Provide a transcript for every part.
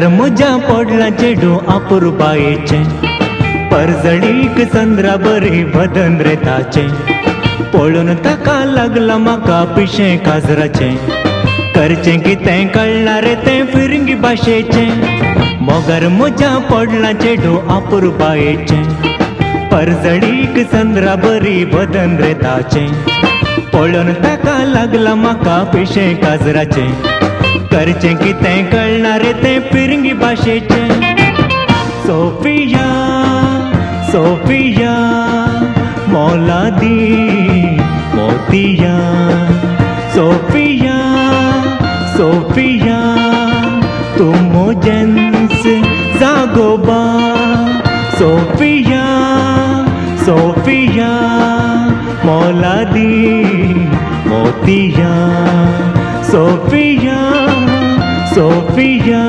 मोगर मुजा पडला चेडू अपुरबायेचे परजळीक चंद्रा बरी बदन रे ताचे पळून ताका लागला म्हाका पिशे काजराचे करचें कितें कळना रे तें फिरंगी भाशेचे मोगर मुजा पडला चेडू अपुरबायेचे परजळीक चंद्रा बरी बदन रे ताचे पळून ताका लागला म्हाका पिशे काजराचे करचें कितें कळना रे तें फिरंगी भाशेचे सोफिया सोफिया मौलादी मोतिया सोफिया सोफिया तुम मोजेंस जागोबा सोफिया सोफिया मौलादी मोतिया सोफिया सोफिया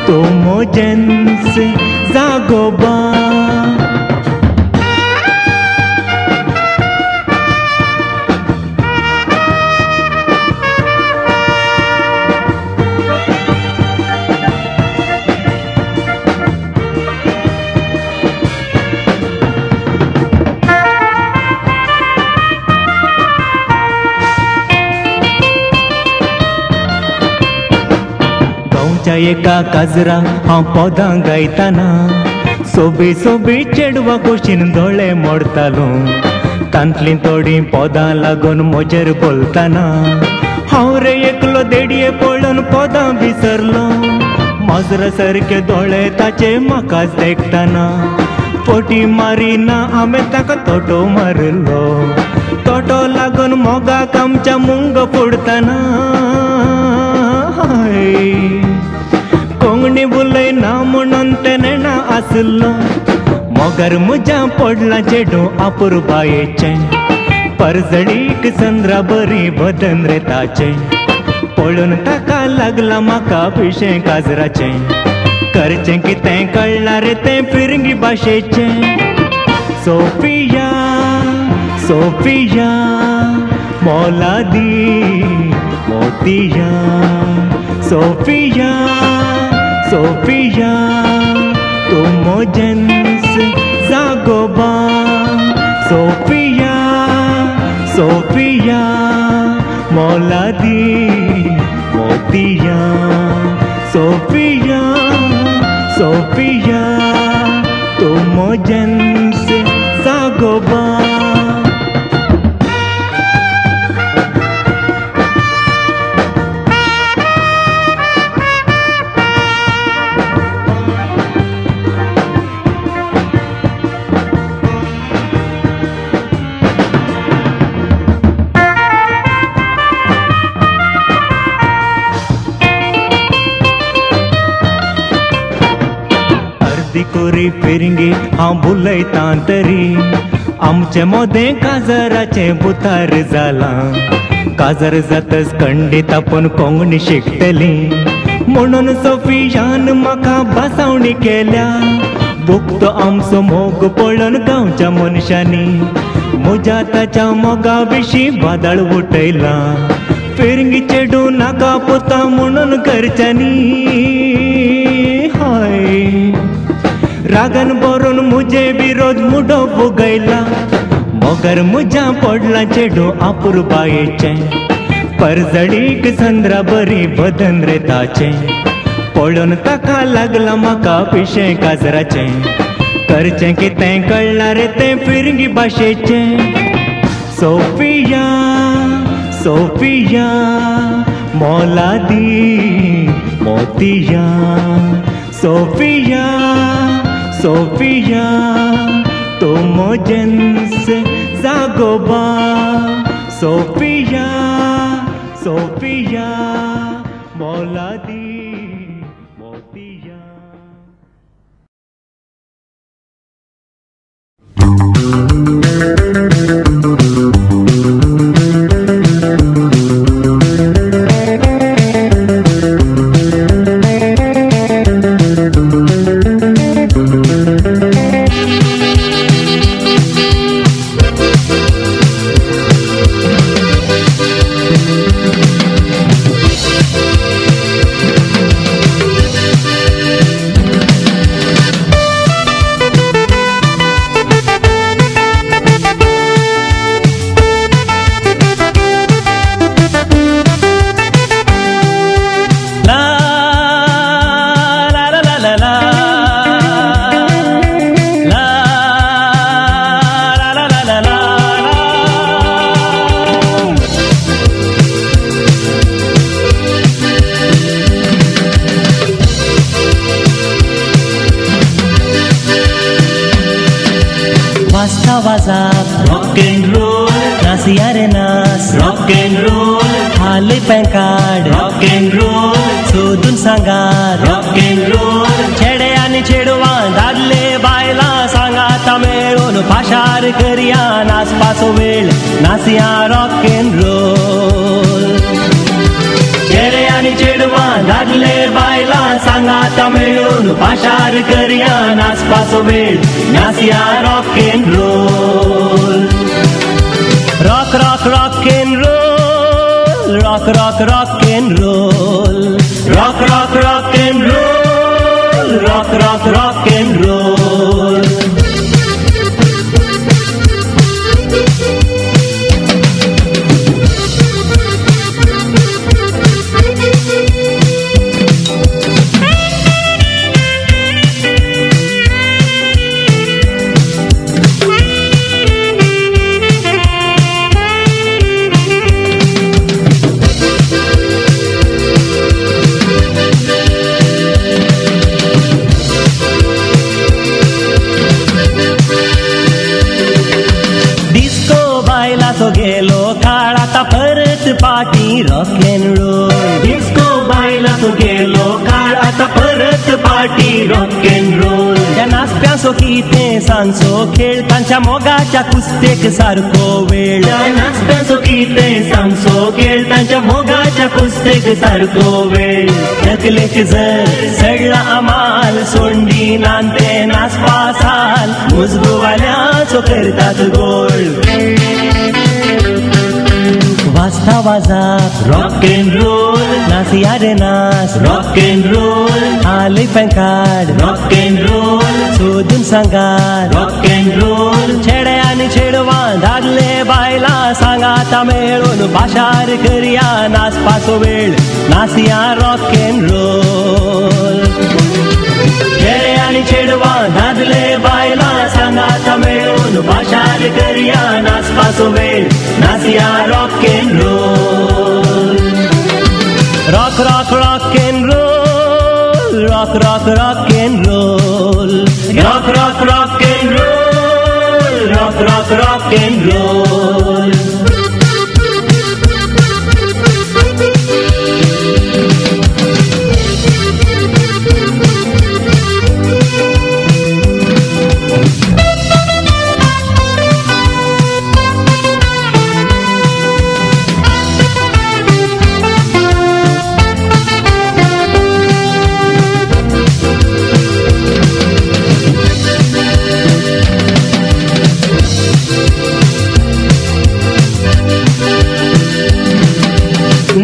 तुम मोजेंस जागोबा एका काजरा हांव पोदां गायताना सोबी सोबी चेडवा कुशीन दोळे मोडतालो तांतली थोडी पोदां लागून मोजेर बोलताना हांव रे एकलो देडये पळोवन पोदां विसरलो माजरा सारके दोळे ताचे म्हाकाच देखताना फोटी मारिना हांवें ताका तोटो मारलो तोटो लागून मोगाक आमच्या मुंग फोडताना कोंगणी बुलय ना म्हणून ते नेणा आसलो मोगर मुजा पडला चेडू अपुरबायेचे परजळीक चंद्रा बरी बदन रे ताचे पळून ताका लागला म्हाका पिशे काजराचे करचें कितें कळना रे तें फिरंगी भाशेचे सोफिया सोफिया मौलादी मोतिया सोफिया सोफिया तुम मोजेंस जागोबा सोफिया सोफिया मौलादी मोतिया सोफिया सोफिया तुम मोजेंस जागोबा कोरी फिरंगी हांव बुलयतां तरी आमचे मोदें काजराचे बुतार जालां काजर जातच कंडी तापोवन कोंगणी शिकतली म्हणून सोफियान म्हाका बासावणी केल्या बुकतो आमचो मोग पळोवन गांवच्या मनशांनी म्हज्या ताच्या मोगा विशीं बादळ उठयला फिरंगी चेडू नाका पुता म्हणून घरच्यांनी हय रागन बरोवन मुझे विरोध मुडो फुगयला मोगर मुजा पडला चेडू अपुरबायेचे परजळीक चंद्रा बरी बदन रे ताचे पळोवन ताका लागला म्हाका पिशे काजराचे करचें कितें कळना रे तें फिरंगी भाशेचे सोफिया सोफिया मौलादी मोतिया सोफिया सोफिया तुम मोजेंस जागोबा सोफिया सोफिया मौलादी मोतिया WhatsApp, rock and roll, nasi arenas, rock and roll, hale pancard, rock and roll, sodun sangar, rock and roll, chede ani chedwa dadle baila sanga tamelun pashar kariya nas paso vel nasiya rock and roll. Chede ani chedwa dadle baila sanga tamelun pashar kariya nas paso vel nasiya rock and roll. Rock rock rock and roll, rock rock rock and roll, rock rock rock and roll, rock rock rock and roll. तो गेलो काळ आता परत party rock and roll. Disco बायला तो गेलो काळ आता परत पार्टी रॉक अँड रोल. त्या नाचप्यासो किते सांचो खेळ तांच्या मोगाच्या कुस्तेक सारको वेळ. त्या नाचप्यासो किते सांचो खेळ तांच्या मोगाच्या कुस्तेक सारको वेळ. तकलेक जर सडला अमाल सोंडी नांते नाचपा साल मुजगोवाल्याचो करतात गोळ. वाजता WhatsApp, rock and roll, nasi arenas, rock and roll, hale pancard, rock and roll, sodun sangar, rock and roll, chede ani chedwa dadle baila sanga tamelun pashar kariya nas paso vel nasiya rock and roll. Chede ani chedwa dadle baila sanga tamelun pashar kariya nas paso vel nasiya rock and roll. Rock rock rock and roll, rock rock rock and roll, rock rock rock and roll, rock rock rock and roll.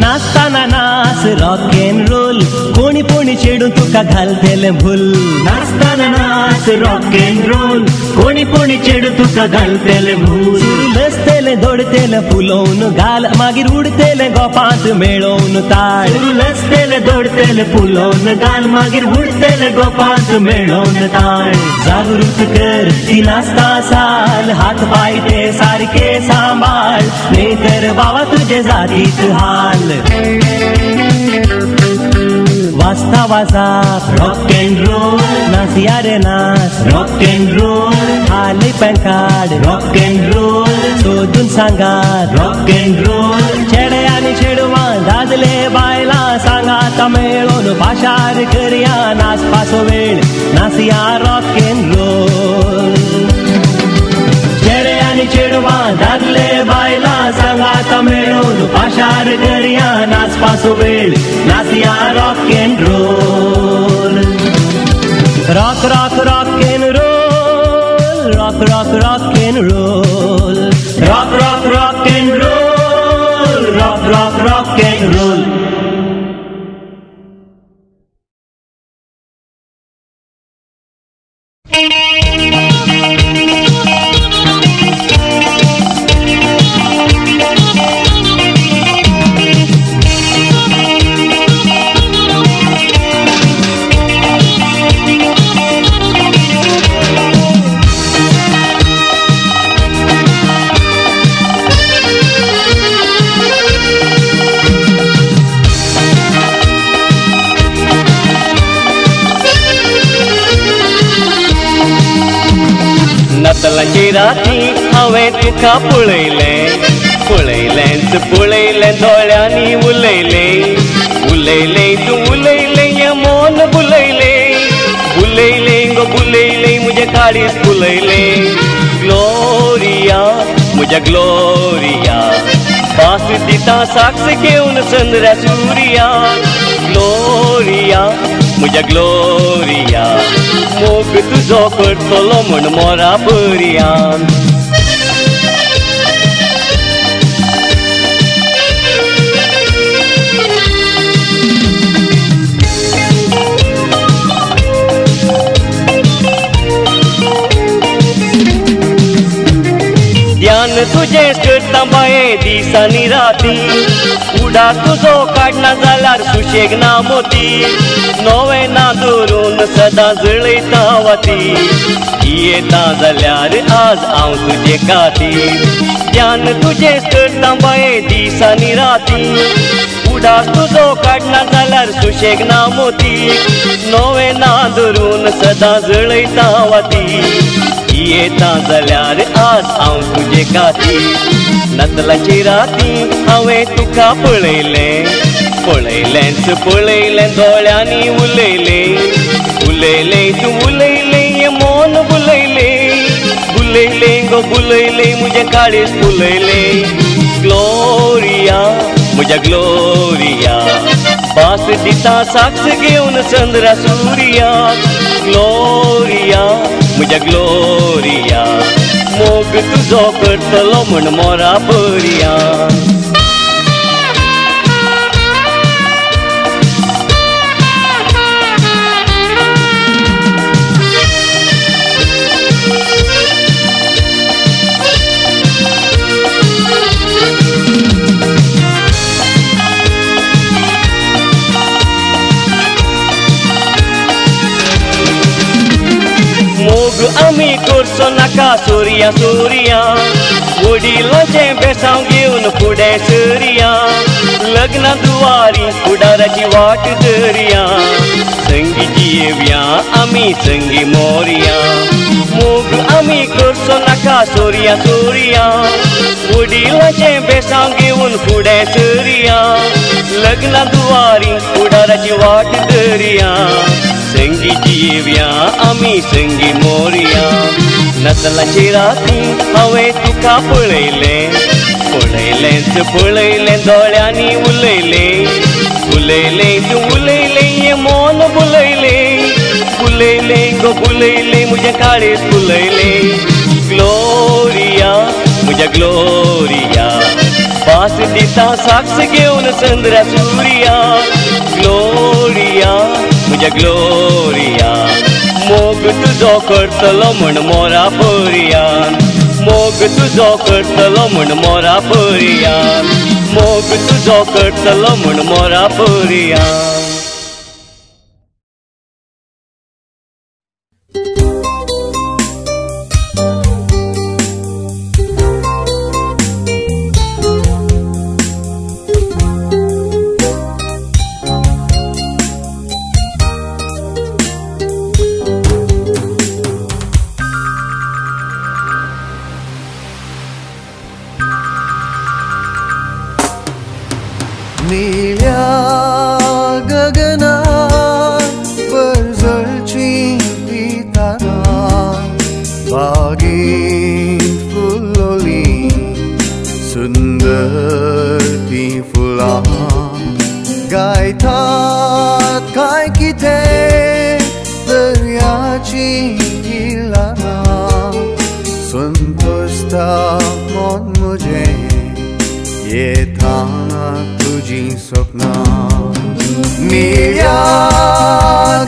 नाचताना नाच rock and role कोणी कोणी चेडून तुका घालतेले भूल. नाचताना नाच rock and role कोणी कोणी चेडून तुका घालतेले भूल. लसतेले दोडतेले फुलोवन घाल मागीर उडतेले गोपांत मेळोवन ताळ. लसतेले दोडतेले फुलोवन घाल मागीर उडतेले गोपांत मेळोवन ताळ. जागृत कर ती नाचता साल हात पाय ते सारखे सांभाळ नाही तर बाबा तुझे जातीत हाल. वाजता WhatsApp, rock and roll, nasi arenas, rock and roll, hale pancard, rock and roll, sodun sangar, rock and roll, chede ani chedwa dadle baila sanga tamelun pashar kariya nas paso vel nasiya rock and roll. Chede ani chedwa dadle baila sanga tamelun pashar kariya nas paso vel nasiya rock and roll. Rock rock rock and roll, rock rock rock and roll, rock rock rock and roll, rock rock rock and roll. नतलांची राती हांवें तुका पळयलें पळयलेंच पळयलें दोळ्यांनी उलयलें उलयलें तूं उलयलें हें मन बुलयलें बुलयलें गो बुलयलें म्हजें काळीज बुलयलें ग्लोरिया म्हज्या ग्लोरिया पास दिता साक्ष घेवन चंद्रा सुर्या ग्लोरिया म्हज्या ग्लोरिया मोग तुजो करतलो म्हण मोरा बरयान ध्यान तुझें करता बाये दिसांनी राती उडा तुजो काडना जाल्यार सुशेग ना मोती नवें ना धरून सदां जळयता वाती येता जाल्यार आज हांव तुजे खातीर ध्यान तुझें करता बाये दिसांनी राती उडा तुजो काडना जाल्यार सुशेग ना मोती नवें ना धरून सदां जळयता वाती येता जाल्यार आज हांव तुजे खातीर नतलांची राती हांवें तुका पळयलें पळयलेंच पळयलें दोळ्यांनी उलयलें उलयलें तूं उलयलें हें मन बुलयलें बुलयलें गो बुलयलें म्हजें काळीज बुलयलें ग्लोरिया म्हज्या ग्लोरिया पास दिता साक्ष घेवन चंद्रा सुर्या ग्लोरिया म्हज्या ग्लोरिया मोग तुजो करतलो म्हण मोरा बरयान आमी करचो नाका सोर्या सोर्या वडिलांचें बेसांव घेवन फुडें सरया लग्ना दुवारी फुडाराची वाट धरया संगी जियेवया आमी संगी मोरया मोग आमी करचो नाका सोर्या सोर्या वडिलांचें बेसांव घेवन फुडें सरया लग्ना दुवारी फुडाराची वाट धरया संगी जियेवया आमी संगी मोरया नतलांची राती हांवें तुका पळयलें पळयलेंच पळयलें दोळ्यांनी उलयलें उलयलें तूं उलयलें हें मन बुलयलें बुलयलें गो बुलयलें म्हजें काळीज बुलयलें ग्लोरिया म्हज्या ग्लोरिया पास दिता साक्ष घेवन चंद्रा सुर्या ग्लोरिया म्हज्या ग्लोरिया मोग तुजो करतलो म्हण मोरा बरयान मोग तुजो करतलो म्हण मोरा बरयान मोग तुजो करतलो म्हण मोरा बरयान निळ्या गगनात वरजळची पितारां बागेंत फुललोलीं सुंदर तीं फुलां गायतात काय कितें दर्याची इल्लां संतोषता मन म्हजें येताना तुझी स्वप्नां निळ्या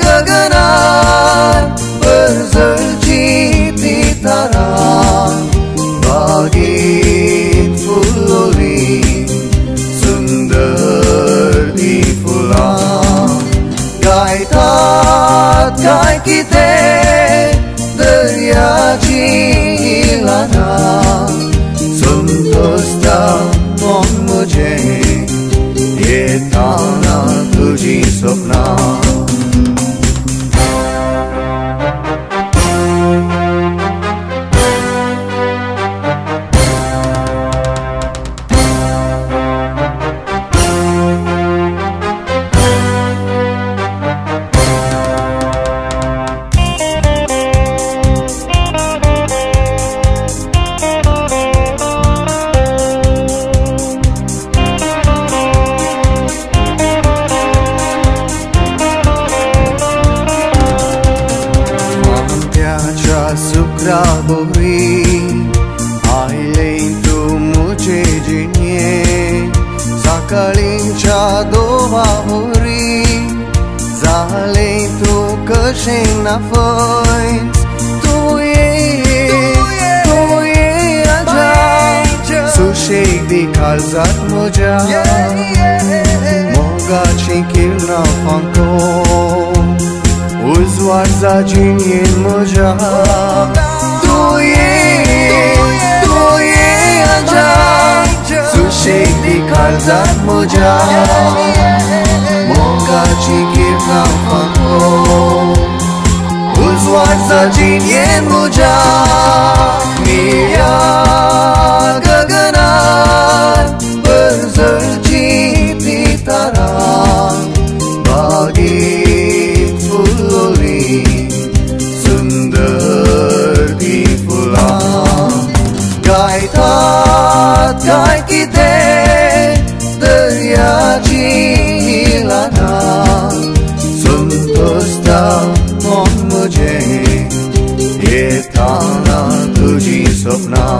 गगनात वरजळची पितारां बागेंत फुललोलीं सुंदर तीं फुलां गायतात काय कितें दर्याची इल्लां संतोषता मन म्हजें येताना तुझी स्वप्नां मोरी आयले तू मुझे जिणे सकाळींच्या दोवा होरी जाले तू कशें ना फयच तू ये आजा सुशेग दी काळजात म्हज्या मोगाची किरणां फांको उजवाड जाजीन म्हज्या तू ये आजा सुशेग दी काळजात म्हज्या मोगाची किरणां फांको उजवाड जाजीन म्हज्या निळ्या गगनात बरजळची ती तारा बागेत फुलली सुंदर ती फुलां गायतात काय कितें दर्याची ल्हानां संतोषता मन म्हजें येताना तुजी सपनां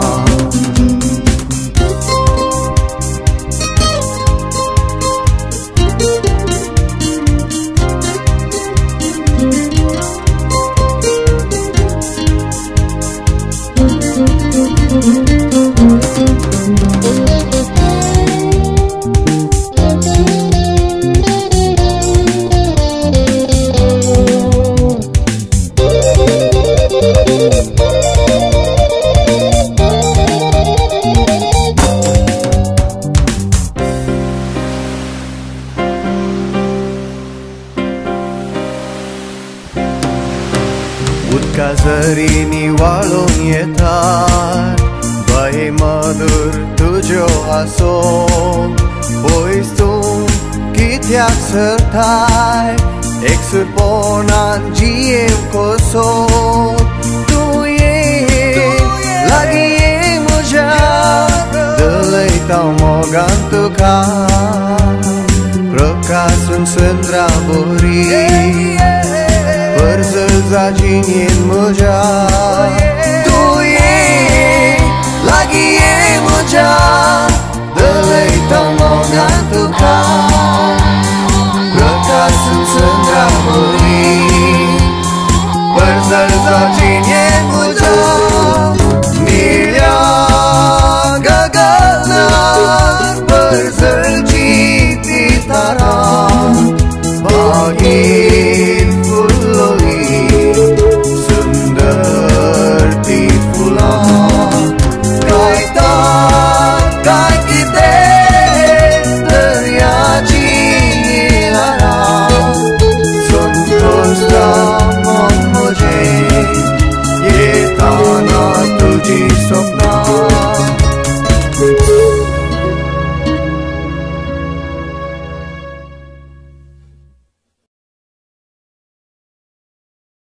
उदका जरी निवाळून येतात बाये मधुर तुज्यो हासो पयस तूं कित्याक सरताय एकसुरपणान जियेव कसो तूं ये लागीं ये म्हज्या दलयता मोगान तुका प्रकाशून संद्रा बोरी बरजळ जाजीन म्हज्या तू ये लागीं ये म्हज्या दलयता मोगान तुका प्रकाशून संद्रा बोरी बरजळ जाजीन